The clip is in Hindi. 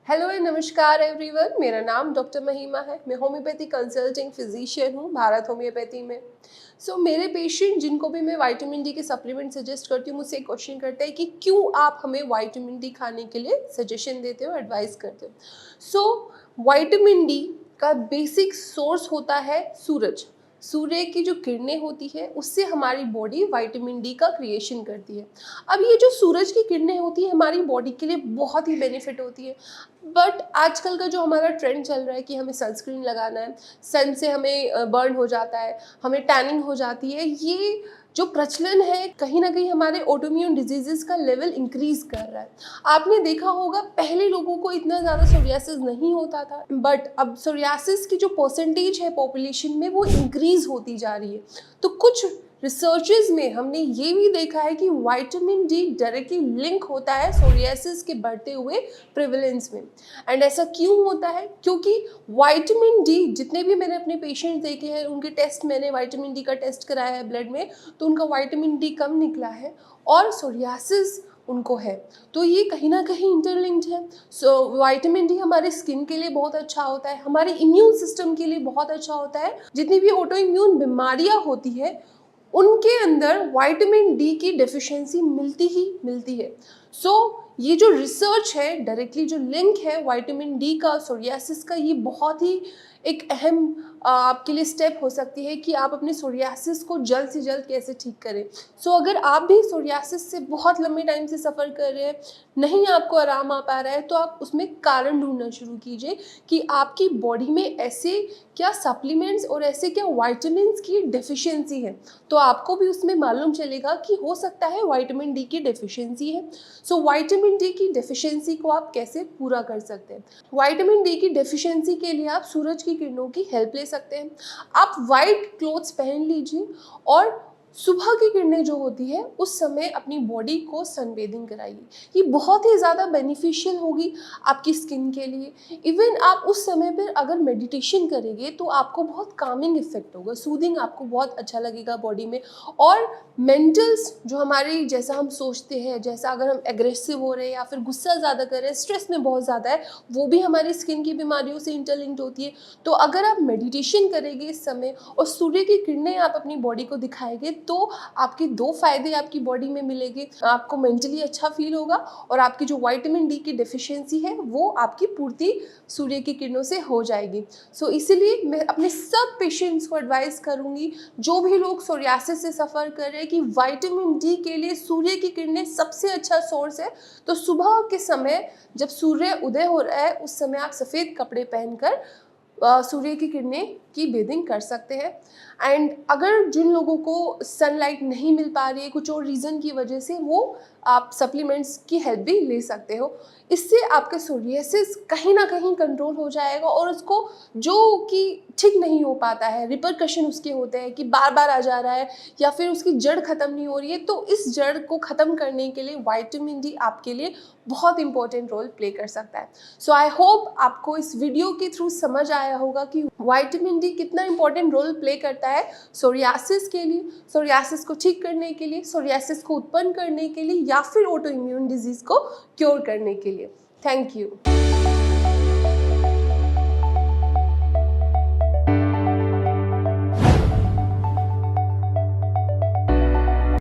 हेलो एंड नमस्कार एवरीवन, मेरा नाम डॉक्टर महिमा है। मैं होम्योपैथी कंसल्टिंग फिजिशियन हूँ भारत होम्योपैथी में। मेरे पेशेंट जिनको भी मैं विटामिन डी के सप्लीमेंट सजेस्ट करती हूँ, मुझसे एक क्वेश्चन करते हैं कि क्यों आप हमें विटामिन डी खाने के लिए सजेशन देते हो, एडवाइस करते हो। विटामिन डी का बेसिक सोर्स होता है सूरज। सूर्य की जो किरणें होती है उससे हमारी बॉडी विटामिन डी का क्रिएशन करती है। अब ये जो सूरज की किरणें होती है हमारी बॉडी के लिए बहुत ही बेनिफिट होती है। बट आजकल का जो हमारा ट्रेंड चल रहा है कि हमें सनस्क्रीन लगाना है, सन से हमें बर्न हो जाता है, हमें टैनिंग हो जाती है, ये जो प्रचलन है कहीं ना कहीं हमारे ऑटोइम्यून डिजीजेस का लेवल इंक्रीज कर रहा है। आपने देखा होगा पहले लोगों को इतना ज़्यादा सोरियासिस नहीं होता था, बट अब सोरियासिस की जो परसेंटेज है पॉपुलेशन में वो इंक्रीज होती जा रही है। तो कुछ रिसर्चेस में हमने ये भी देखा है कि विटामिन डी डायरेक्टली लिंक होता है सोरियासिस के बढ़ते हुए प्रिवलेंस में। एंड ऐसा क्यों होता है? क्योंकि विटामिन डी, जितने भी मैंने अपने पेशेंट देखे हैं उनके टेस्ट, मैंने विटामिन डी का टेस्ट कराया है ब्लड में, तो उनका विटामिन डी कम निकला है और सोरियासिस उनको है। तो ये कहीं ना कहीं इंटरलिंक्ड है। विटामिन डी हमारे स्किन के लिए बहुत अच्छा होता है, हमारे इम्यून सिस्टम के लिए बहुत अच्छा होता है। जितनी भी ऑटो इम्यून बीमारियां होती है उनके अंदर विटामिन डी की डेफिशिएंसी मिलती ही मिलती है। ये जो रिसर्च है, डायरेक्टली जो लिंक है विटामिन डी का सोरियासिस का, ये बहुत ही एक अहम आपके लिए स्टेप हो सकती है कि आप अपने सोरियासिस को जल्द से जल्द कैसे ठीक करें। अगर आप भी सोरियासिस से बहुत लंबे टाइम से सफ़र कर रहे हैं, नहीं आपको आराम आ पा रहा है, तो आप उसमें कारण ढूंढना शुरू कीजिए कि आपकी बॉडी में ऐसे क्या सप्लीमेंट्स और ऐसे क्या विटामिन्स की डेफिशिएंसी है। तो आपको भी उसमें मालूम चलेगा कि हो सकता है विटामिन डी की डेफिशिएंसी है। विटामिन डी की डेफिशिएंसी को आप कैसे पूरा कर सकते हैं? विटामिन डी की डेफिशिएंसी के लिए आप सूरज की किरणों की हेल्प ले सकते हैं। आप वाइट क्लोथ्स पहन लीजिए और सुबह की किरणें जो होती है उस समय अपनी बॉडी को सनबेदिंग कराइए। ये बहुत ही ज़्यादा बेनिफिशियल होगी आपकी स्किन के लिए। इवन आप उस समय पर अगर मेडिटेशन करेंगे तो आपको बहुत कामिंग इफेक्ट होगा, सूदिंग, आपको बहुत अच्छा लगेगा बॉडी में। और मेंटल्स जो हमारी, जैसा हम सोचते हैं, जैसा अगर हम एग्रेसिव हो रहे हैं या फिर गुस्सा ज़्यादा कर रहे हैं, स्ट्रेस में बहुत ज़्यादा है, वो भी हमारी स्किन की बीमारियों से इंटरलिंक्ड होती है। तो अगर आप मेडिटेशन करेंगे इस समय और सूर्य की किरणें आप अपनी बॉडी को दिखाएंगे तो आपके दो फायदे आपकी बॉडी में मिलेंगे। आपको मेंटली अच्छा फील होगा और आपकी जो विटामिन डी की डेफिशिएंसी है वो आपकी पूर्ति सूर्य की किरणों से हो जाएगी। इसीलिए मैं अपने सब पेशेंट्स को एडवाइस करूंगी, जो भी लोग सोरियासिस से सफ़र कर रहे हैं, कि विटामिन डी के लिए सूर्य की किरणें सबसे अच्छा सोर्स है। तो सुबह के समय जब सूर्य उदय हो रहा है उस समय आप सफ़ेद कपड़े पहनकर सूर्य की किरणें की बेदिंग कर सकते हैं। एंड अगर जिन लोगों को सनलाइट नहीं मिल पा रही है कुछ और रीज़न की वजह से, वो आप सप्लीमेंट्स की हेल्प भी ले सकते हो। इससे आपका सोरियासिस कहीं ना कहीं कंट्रोल हो जाएगा और उसको जो कि ठीक नहीं हो पाता है, रिपरकशन उसके होते हैं कि बार बार आ जा रहा है या फिर उसकी जड़ ख़त्म नहीं हो रही है, तो इस जड़ को ख़त्म करने के लिए विटामिन डी आपके लिए बहुत इंपॉर्टेंट रोल प्ले कर सकता है। आई होप आपको इस वीडियो के थ्रू समझ आया होगा कि विटामिन डी कितना इंपॉर्टेंट रोल प्ले करता है सोरियासिस के लिए, सोरियासिस को ठीक करने के लिए, सोरियासिस को उत्पन्न करने के लिए, या फिर ऑटो इम्यून डिजीज को क्योर करने के लिए। Thank you.